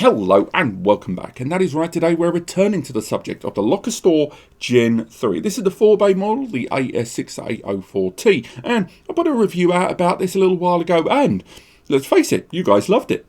Hello and welcome back, and that is right. Today we're returning to the subject of the Lockerstor Gen 3. This is the 4-bay model, the AS6804T, and I put a review out about this a little while ago, and let's face it, you guys loved it.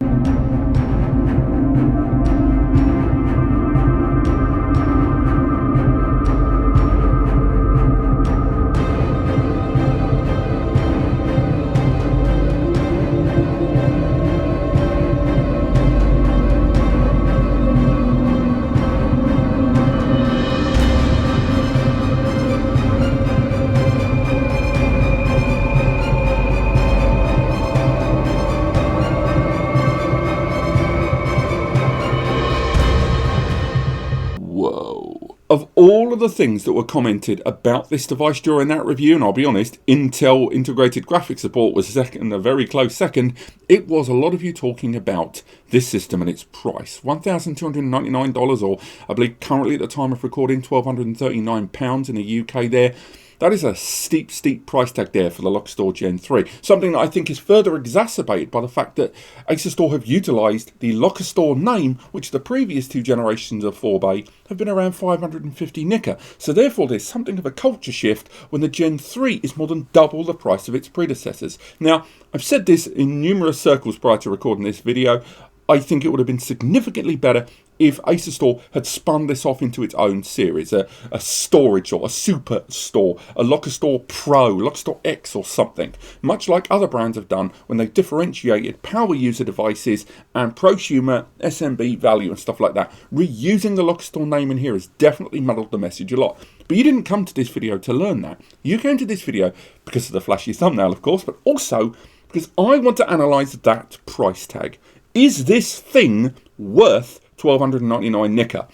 Of all of the things that were commented about this device during that review, and I'll be honest, Intel integrated graphics support was second, a very close second, it was a lot of you talking about this system and its price. $1,299, or I believe currently at the time of recording, £1,239 in the UK there. That is a steep price tag there for the Lockerstor Gen 3. Something that I think is further exacerbated by the fact that Asustor have utilised the Lockerstor name, which the previous two generations of 4-bay have been around 550 nicker. So therefore there's something of a culture shift when the Gen 3 is more than double the price of its predecessors. Now, I've said this in numerous circles prior to recording this video. I think it would have been significantly better if Asustor had spun this off into its own series, a storage or a super store, a Lockerstor Pro, Lockerstor X or something, much like other brands have done when they differentiated power user devices and prosumer SMB value and stuff like that. Reusing the Lockerstor name in here has definitely muddled the message a lot. But you didn't come to this video to learn that. You came to this video because of the flashy thumbnail, of course, but also because I want to analyse that price tag. Is this thing worth 1,299 nicker?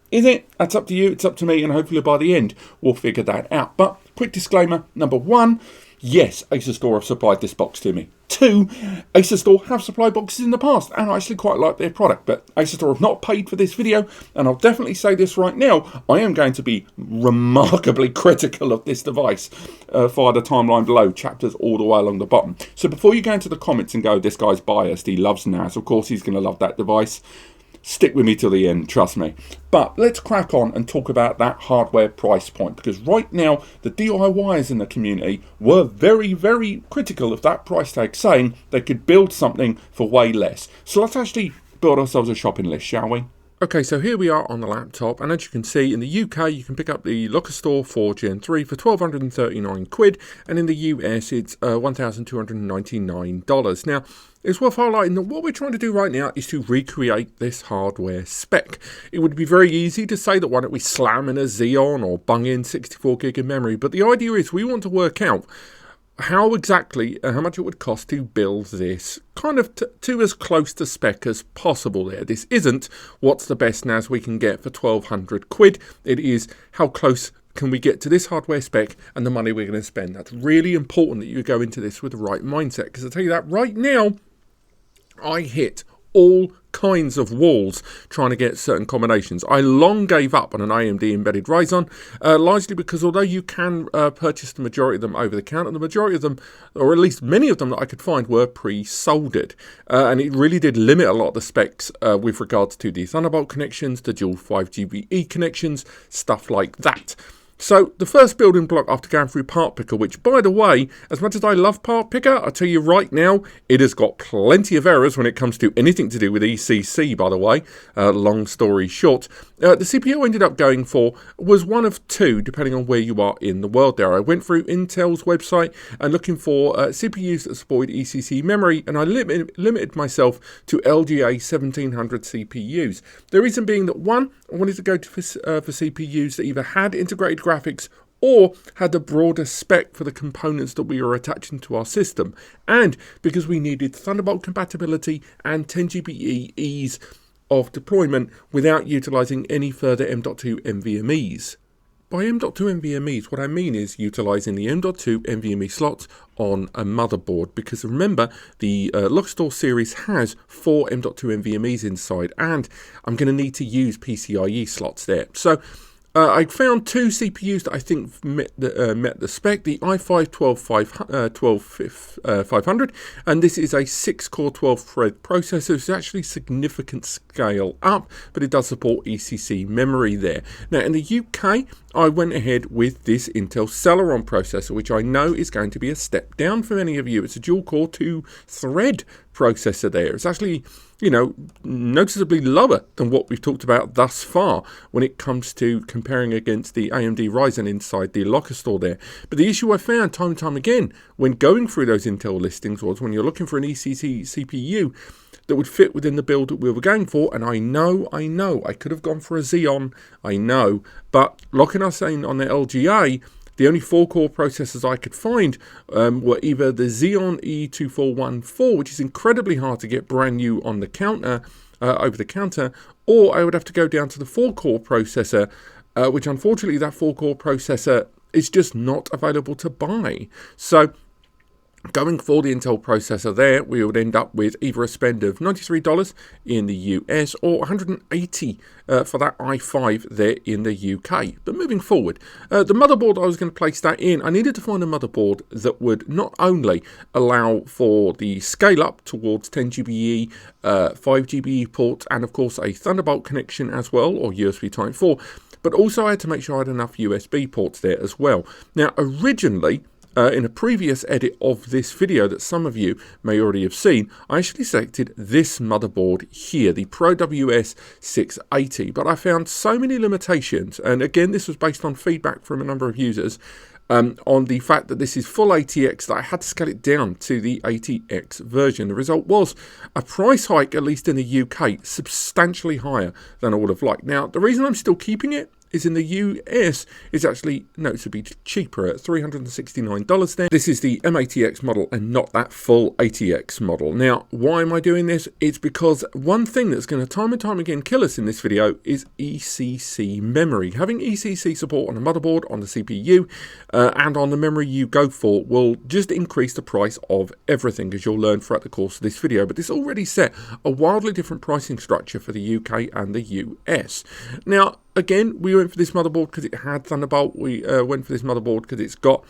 Is it? That's up to you, it's up to me, and hopefully by the end we'll figure that out. But quick disclaimer, number one, yes, Asustor have supplied this box to me. Two, Asustor have supplied boxes in the past, and I actually quite like their product, but Asustor have not paid for this video, and I'll definitely say this right now, I am going to be remarkably critical of this device via the timeline below, chapters all the way along the bottom. So before you go into the comments and go, this guy's biased, he loves NAS, of course he's going to love that device. Stick with me till the end, trust me. But let's crack on and talk about that hardware price point, because right now the DIYers in the community were very critical of that price tag, saying they could build something for way less. So let's actually build ourselves a shopping list, shall we? Okay, so here we are on the laptop, and as you can see, in the UK you can pick up the Lockerstor 4 Gen 3 for 1,239 quid, and in the US it's $1,299. Now, it's worth highlighting that what we're trying to do right now is to recreate this hardware spec. It would be very easy to say that why don't we slam in a Xeon or bung in 64 gig of memory, but the idea is we want to work out how exactly and how much it would cost to build this kind of to as close to spec as possible there. This isn't what's the best NAS we can get for 1,200 quid. It is how close can we get to this hardware spec and the money we're going to spend. That's really important that you go into this with the right mindset, because I'll tell you that right now, I hit all kinds of walls trying to get certain combinations. I long gave up on an AMD embedded Ryzen, largely because although you can purchase the majority of them over the counter, the majority of them, or at least many of them that I could find, were pre-soldered. And it really did limit a lot of the specs with regards to the Thunderbolt connections, the dual 5GBE connections, stuff like that. So the first building block after going through Part Picker, which by the way, as much as I love Part Picker, I'll tell you right now, it has got plenty of errors when it comes to anything to do with ECC, by the way, long story short. The CPU I ended up going for was one of two, depending on where you are in the world there. I went through Intel's website and looking for CPUs that supported ECC memory, and I limited myself to LGA 1700 CPUs. The reason being that one, I wanted to go for CPUs that either had integrated graphics or had a broader spec for the components that we were attaching to our system, and because we needed Thunderbolt compatibility and 10GBE ease of deployment without utilizing any further M.2 NVMe's. By M.2 NVMe's, what I mean is utilizing the M.2 NVMe slots on a motherboard, because remember, the Lockerstor series has 4 M.2 NVMe's inside, and I'm going to need to use PCIe slots there. So I found two CPUs that I think met the spec, the i5 12500, and this is a 6-core 12-thread processor. It's actually significant scale up, but it does support ECC memory there. Now, in the UK, I went ahead with this Intel Celeron processor, which I know is going to be a step down for many of you. It's a dual-core 2-thread processor there. It's actually, you know, noticeably lower than what we've talked about thus far when it comes to comparing against the AMD Ryzen inside the Lockerstor there. But the issue I found time and time again when going through those Intel listings was when you're looking for an ECC CPU that would fit within the build that we were going for, and I know, I could have gone for a Xeon, I know, but looking us in on the LGA, the only 4-core processors I could find were either the Xeon E2414, which is incredibly hard to get brand new on the counter, over the counter, or I would have to go down to the 4-core processor, which unfortunately that 4-core processor is just not available to buy. So going for the Intel processor there, we would end up with either a spend of $93 in the US or $180 for that i5 there in the UK. But moving forward, the motherboard I was going to place that in, I needed to find a motherboard that would not only allow for the scale up towards 10 GBE, 5 GBE ports, and of course a Thunderbolt connection as well, or USB Type 4, but also I had to make sure I had enough USB ports there as well. Now, originally, in a previous edit of this video that some of you may already have seen, I actually selected this motherboard here, the Pro WS680, but I found so many limitations, and again this was based on feedback from a number of users, on the fact that this is full ATX, that I had to scale it down to the ATX version. The result was a price hike, at least in the UK, substantially higher than I would have liked. Now, the reason I'm still keeping it is in the US is actually noticeably cheaper at $369 there. This is the M-ATX model and not that full ATX model. Now, why am I doing this? It's because one thing that's going to time and time again kill us in this video is ECC memory. Having ECC support on a motherboard, on the CPU, and on the memory you go for will just increase the price of everything, as you'll learn throughout the course of this video. But this already set a wildly different pricing structure for the UK and the US. Now, again, we went for this motherboard because it had Thunderbolt. We went for this motherboard because it's got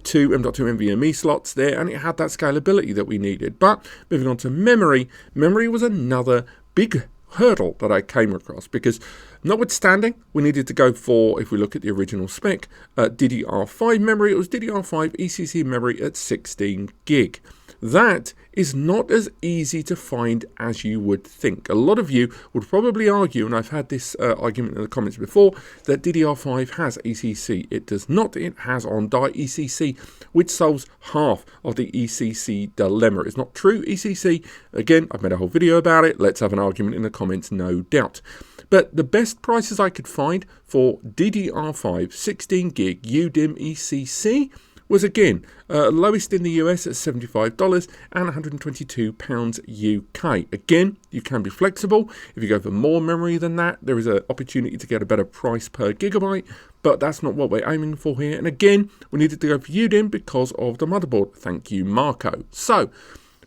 two M.2 NVMe slots there, and it had that scalability that we needed. But moving on to memory, memory was another big hurdle that I came across, because notwithstanding we needed to go for, if we look at the original spec, DDR5 memory, it was DDR5 ECC memory at 16 gig. That is not as easy to find as you would think. A lot of you would probably argue, and I've had this argument in the comments before, that DDR5 has ECC. It does not. It has on-die ECC, which solves half of the ECC dilemma. It's not true ECC. Again, I've made a whole video about it. Let's have an argument in the comments, no doubt. But the best prices I could find for DDR5 16 gig UDIM ECC was again lowest in the US at $75 and £122 UK. Again, you can be flexible. If you go for more memory than that, there is an opportunity to get a better price per gigabyte, but that's not what we're aiming for here. And again, we needed to go for UDIM because of the motherboard. Thank you, Marco. So,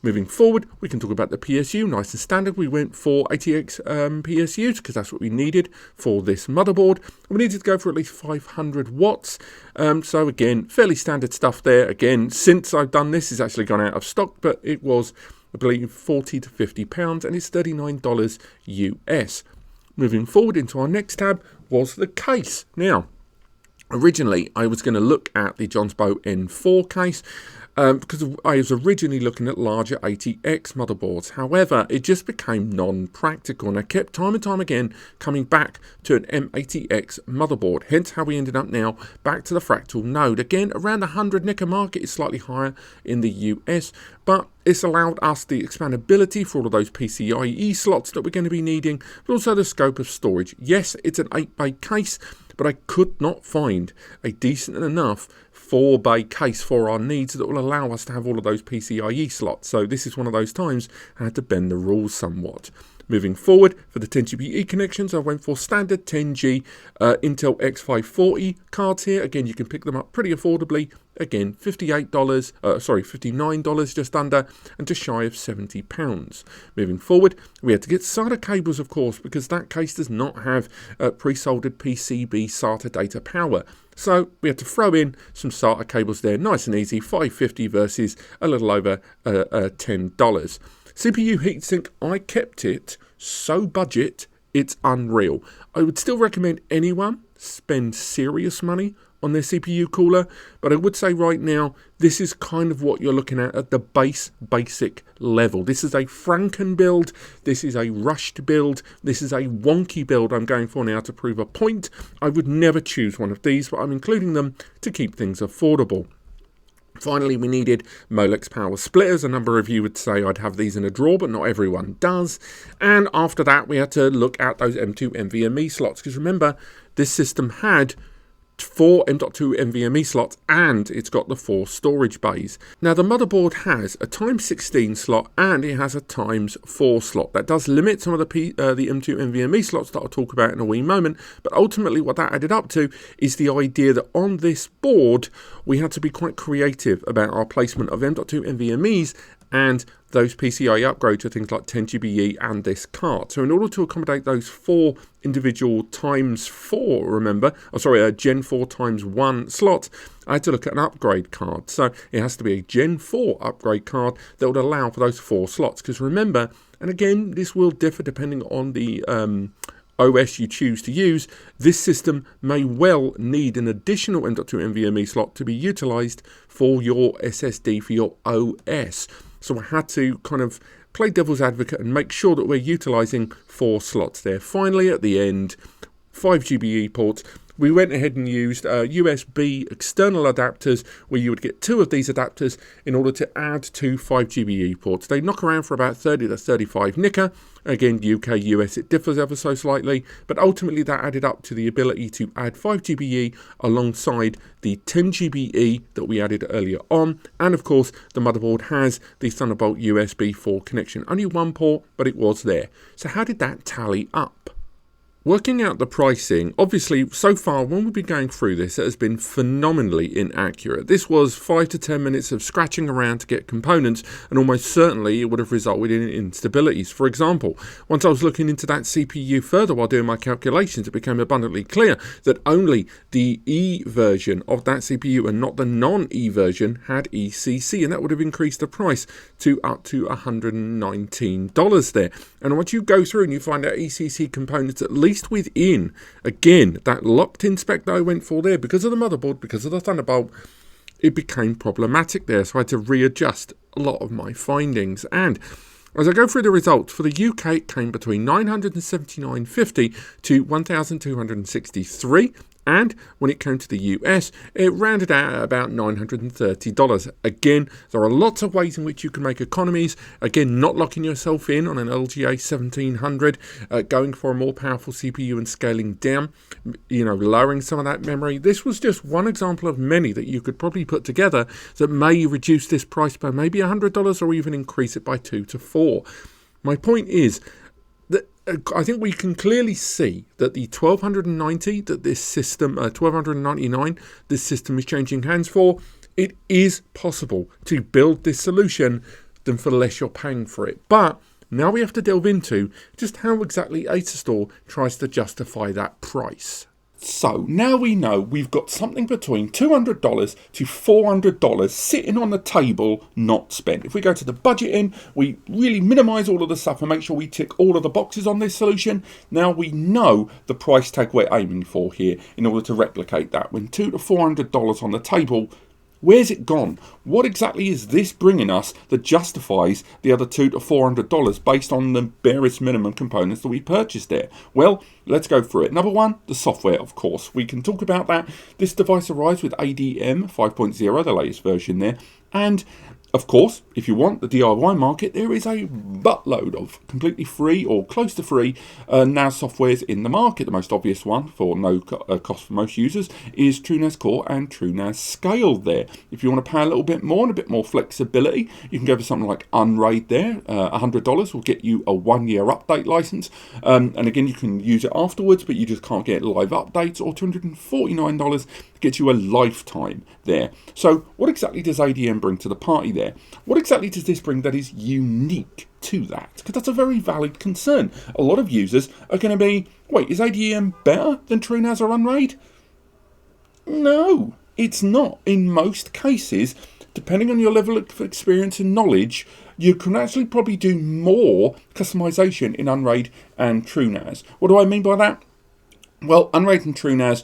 moving forward, we can talk about the PSU, nice and standard. We went for ATX PSUs because that's what we needed for this motherboard. We needed to go for at least 500 watts. So again, fairly standard stuff there. Again, since I've done this, it's actually gone out of stock, but it was, I believe, £40 to £50, and it's $39 US. Moving forward into our next tab was the case. Now, originally, I was going to look at the Johnsbow N4 case, because I was originally looking at larger ATX motherboards. However, it just became non-practical, and I kept time and time again coming back to an M-ATX motherboard, hence how we ended up now back to the Fractal node. Again, around the 100 NICA mark. It's slightly higher in the US, but it's allowed us the expandability for all of those PCIe slots that we're going to be needing, but also the scope of storage. Yes, it's an 8-bay case, but I could not find a decent enough 4-bay case for our needs that will allow us to have all of those PCIe slots. So this is one of those times I had to bend the rules somewhat. Moving forward, for the 10 GBE connections, I went for standard 10G Intel X540 cards here. Again, you can pick them up pretty affordably Again, $59 just under, and just shy of £70. Moving forward, we had to get SATA cables, of course, because that case does not have pre-soldered PCB SATA data power. So we had to throw in some SATA cables there, nice and easy, $5.50 versus a little over $10. CPU heatsink, I kept it so budget, it's unreal. I would still recommend anyone spend serious money on their CPU cooler, but I would say right now, this is kind of what you're looking at the basic level. This is a Franken build, this is a rushed build, this is a wonky build I'm going for now to prove a point. I would never choose one of these, but I'm including them to keep things affordable. Finally, we needed Molex power splitters. A number of you would say I'd have these in a drawer, but not everyone does. And after that, we had to look at those M2 NVMe slots, because remember, this system had 4 M.2 NVMe slots and it's got the 4 storage bays. Now the motherboard has a x16 slot and it has a x4 slot. That does limit some of the M2 NVMe slots that I'll talk about in a wee moment, but ultimately what that added up to is the idea that on this board we had to be quite creative about our placement of M.2 NVMe's and those PCIe upgrades to things like 10GBE and this card. So in order to accommodate those 4 individual x4, remember, Gen 4 x1 slots, I had to look at an upgrade card. So it has to be a Gen 4 upgrade card that would allow for those 4 slots. Because remember, and again, this will differ depending on the OS you choose to use, this system may well need an additional M.2 NVMe slot to be utilized for your SSD for your OS. So I had to kind of play devil's advocate and make sure that we're utilizing 4 slots there. Finally, at the end, 5 GBE ports. We went ahead and used USB external adapters where you would get 2 of these adapters in order to add 2 5 GBE ports. They knock around for about 30 to 35 Nika. Again, UK, US, it differs ever so slightly, but ultimately that added up to the ability to add 5 GBE alongside the 10 GBE that we added earlier on. And of course, the motherboard has the Thunderbolt USB 4 connection. Only 1 port, but it was there. So how did that tally up? Working out the pricing, obviously, so far when we've been going through this, it has been phenomenally inaccurate. This was 5 to 10 minutes of scratching around to get components, and almost certainly it would have resulted in instabilities. For example, once I was looking into that CPU further while doing my calculations, it became abundantly clear that only the E version of that CPU and not the non-E version had ECC, and that would have increased the price to up to $119 there. And once you go through and you find out ECC components at least within, again, that locked-in spec that I went for there, because of the motherboard, because of the Thunderbolt, it became problematic there. So I had to readjust a lot of my findings. And as I go through the results, for the UK, it came between $979.50 to $1,263. And when it came to the US, it rounded out at about $930. Again, there are lots of ways in which you can make economies. Again, not locking yourself in on an LGA 1700, going for a more powerful CPU and scaling down, lowering some of that memory. This was just one example of many that you could probably put together that may reduce this price by maybe $100 or even increase it by 2 to 4. My point is, I think we can clearly see that the 1290 that this system, 1299, this system is changing hands for, it is possible to build this solution than for less you're paying for it. But now we have to delve into just how exactly ASUS tries to justify that price. So now we know we've got something between $200 to $400 sitting on the table not spent. If we go to the budget end, we really minimize all of the stuff and make sure we tick all of the boxes on this solution. Now we know the price tag we're aiming for here in order to replicate that. When $200 to $400 on the table, where's it gone? What exactly is this bringing us that justifies the other $200 to $400 based on the barest minimum components that we purchased there? Well, let's go through it. Number one, the software, of course. We can talk about that. This device arrives with ADM 5.0, the latest version there, and Of course, if you want the DIY market, there is a buttload of completely free or close to free NAS softwares in the market. The most obvious one for no cost for most users is TrueNAS Core and TrueNAS Scaled there. If you want to pay a little bit more and a bit more flexibility, you can go for something like Unraid there. $100 will get you a 1-year update license. And again, you can use it afterwards, but you just can't get live updates, or $249 gets you a lifetime there. So what exactly does ADM bring to the party there? What exactly does this bring that is unique to that? Because that's a very valid concern. A lot of users are going to be, wait, is ADM better than TrueNAS or Unraid? No, it's not. In most cases, depending on your level of experience and knowledge, you can actually probably do more customization in Unraid and TrueNAS. What do I mean by that? Well, Unraid and TrueNAS,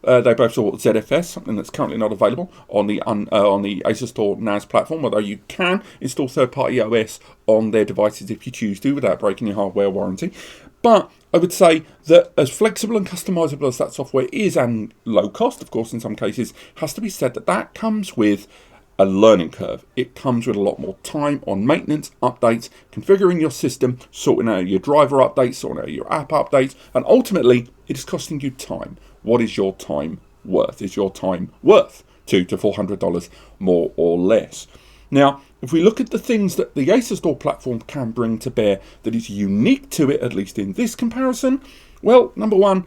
they both support ZFS, something that's currently not available on the Lockerstor NAS platform, although you can install third-party OS on their devices if you choose to without breaking your hardware warranty. But I would say that as flexible and customizable as that software is, and low cost, of course, in some cases, has to be said that that comes with a learning curve. It comes with a lot more time on maintenance, updates, configuring your system, sorting out your driver updates, sorting out your app updates, and ultimately it is costing you time. What is your time worth? Is your time worth $200 to $400 more or less? Now, if we look at the things that the Lockerstor platform can bring to bear that is unique to it, at least in this comparison, well, number one,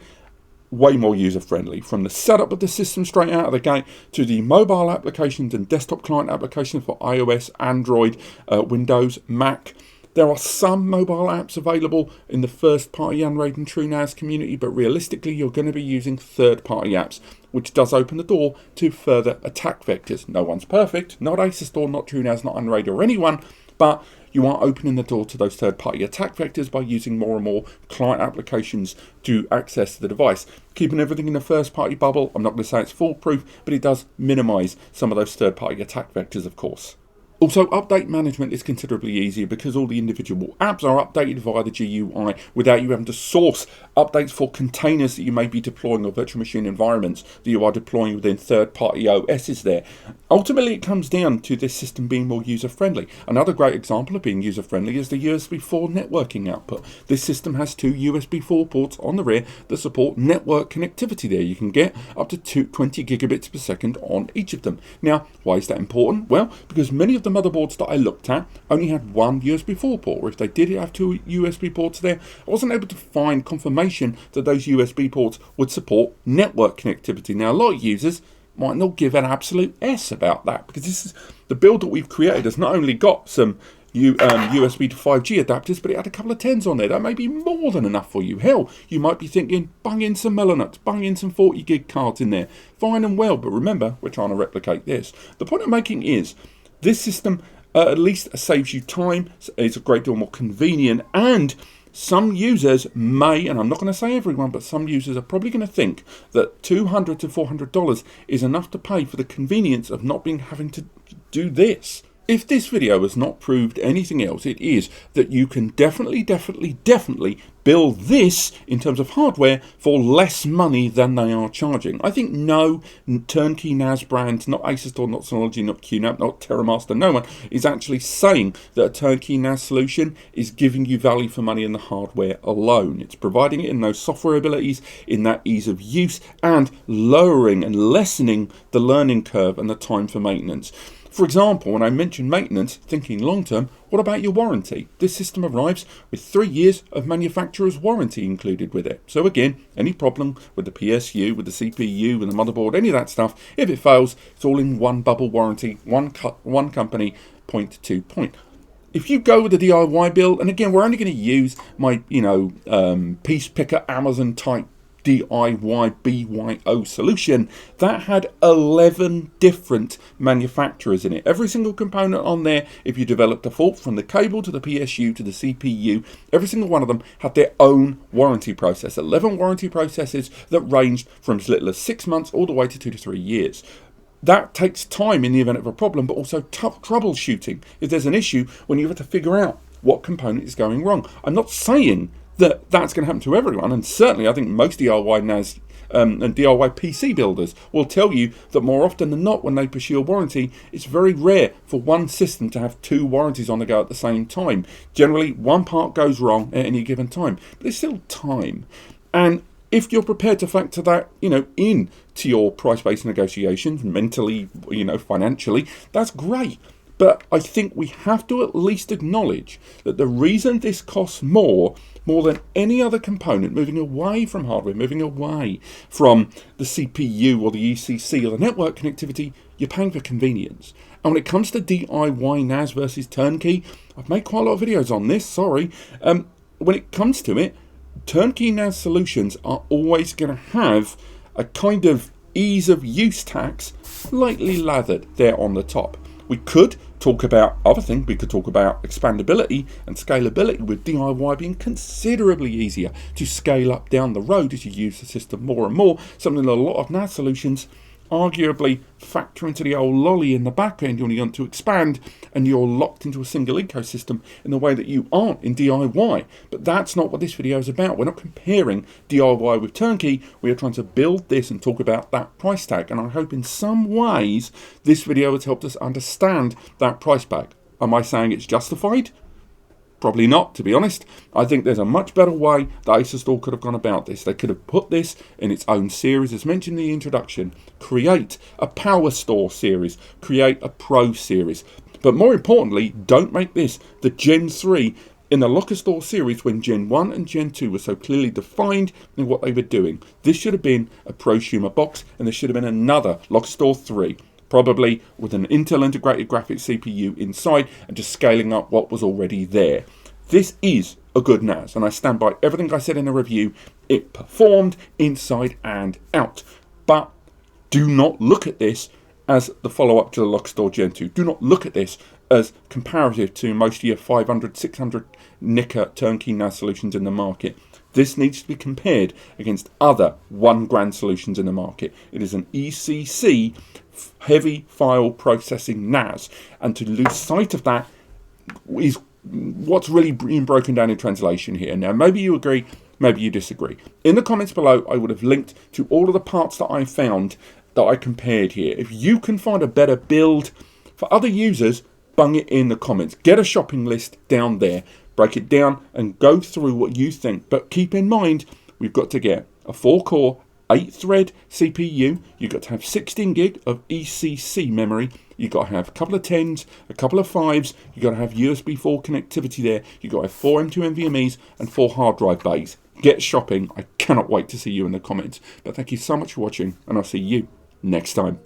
way more user-friendly. From the setup of the system straight out of the gate to the mobile applications and desktop client applications for iOS, Android, Windows, Mac. There are some mobile apps available in the first-party Unraid and TrueNAS community, but realistically you're going to be using third-party apps, which does open the door to further attack vectors. No one's perfect, not Lockerstor, not TrueNAS, not Unraid or anyone, but you are opening the door to those third-party attack vectors by using more and more client applications to access the device. Keeping everything in a first-party bubble, I'm not going to say it's foolproof, but it does minimize some of those third-party attack vectors, of course. Also, update management is considerably easier because all the individual apps are updated via the GUI without you having to source updates for containers that you may be deploying or virtual machine environments that you are deploying within third-party OSs there. Ultimately, it comes down to this system being more user-friendly. Another great example of being user-friendly is the USB 4 networking output. This system has 2 USB 4 ports on the rear that support network connectivity there. You can get up to 20 gigabits per second on each of them. Now, why is that important? Well, because many of the motherboards that I looked at only had one USB 4 port, or if they did have 2 USB ports there, I wasn't able to find confirmation that those USB ports would support network connectivity. Now, a lot of users might not give an absolute S about that, because this is the build that we've created has not only got some USB to 5G adapters, but it had a couple of 10s on there. That may be more than enough for you. Hell, you might be thinking, bung in some Mellanox, bung in some 40 gig cards in there. Fine and well, but remember, we're trying to replicate this. The point I'm making is, this system at least saves you time, it's a great deal more convenient, and some users may, and I'm not going to say everyone, but some users are probably going to think that $200 to $400 is enough to pay for the convenience of not having to do this. If this video has not proved anything else, it is that you can definitely build this in terms of hardware for less money than they are charging. I think no turnkey NAS brand, not Lockerstor, not Synology, not QNAP, not TerraMaster, no one is actually saying that a turnkey NAS solution is giving you value for money in the hardware alone. It's providing it in those software abilities, in that ease of use, and lowering and lessening the learning curve and the time for maintenance. For example, when I mention maintenance, thinking long term, what about your warranty? This system arrives with 3 years of manufacturer's warranty included with it. So again, any problem with the PSU, with the CPU, with the motherboard, any of that stuff, if it fails, it's all in one bubble warranty, one company, point to point. If you go with the DIY build, and again, we're only going to use my, piece picker Amazon type DIY BYO solution, that had 11 different manufacturers in it. Every single component on there, if you developed a fault from the cable to the PSU to the CPU, every single one of them had their own warranty process. 11 warranty processes that ranged from as little as 6 months all the way to 2 to 3 years. That takes time in the event of a problem, but also tough troubleshooting. If there's an issue, when you have to figure out what component is going wrong. I'm not saying that's going to happen to everyone, and certainly I think most DIY NAS and DIY PC builders will tell you that more often than not, when they pursue a warranty, it's very rare for one system to have two warranties on the go at the same time. Generally, one part goes wrong at any given time, but there's still time. And if you're prepared to factor that, into your price-based negotiations, mentally, financially, that's great. But I think we have to at least acknowledge that the reason this costs more than any other component, moving away from hardware, moving away from the CPU or the ECC or the network connectivity, you're paying for convenience. And when it comes to DIY NAS versus turnkey, I've made quite a lot of videos on this, sorry. When it comes to it, turnkey NAS solutions are always going to have a kind of ease of use tax lightly lathered there on the top. We could talk about other things. We could talk about expandability and scalability, with DIY being considerably easier to scale up down the road as you use the system more and more, something that a lot of NAS solutions arguably factor into the old lolly in the back end when you want to expand, and you're locked into a single ecosystem in the way that you aren't in DIY. But that's not what this video is about. We're not comparing DIY with turnkey. We are trying to build this and talk about that price tag, and I hope in some ways this video has helped us understand that price tag. Am I saying it's justified? Probably not, to be honest. I think there's a much better way that Lockerstor could have gone about this. They could have put this in its own series, as mentioned in the introduction. Create a Power Store series. Create a Pro series. But more importantly, don't make this the Gen 3 in the Lockerstor series when Gen 1 and Gen 2 were so clearly defined in what they were doing. This should have been a prosumer box, and there should have been another Lockerstor 3. Probably with an Intel integrated graphics CPU inside and just scaling up what was already there. This is a good NAS, and I stand by everything I said in the review. It performed inside and out. But do not look at this as the follow-up to the Lockerstor Gen 2. Do not look at this as comparative to most of your 500, 600 Nicker turnkey NAS solutions in the market. This needs to be compared against other $1,000 solutions in the market. It is an ECC heavy file processing NAS, and to lose sight of that is what's really being broken down in translation here. Now, maybe you agree, maybe you disagree. In the comments below, I would have linked to all of the parts that I found that I compared here. If you can find a better build for other users, bung it in the comments. Get a shopping list down there, break it down and go through what you think. But keep in mind, we've got to get a 4-core 8-thread CPU, you've got to have 16 gig of ECC memory, you've got to have a couple of 10s, a couple of 5s, you've got to have USB 4 connectivity there, you've got to have 4 M2 NVMe's and 4 hard drive bays. Get shopping. I cannot wait to see you in the comments. But thank you so much for watching, and I'll see you next time.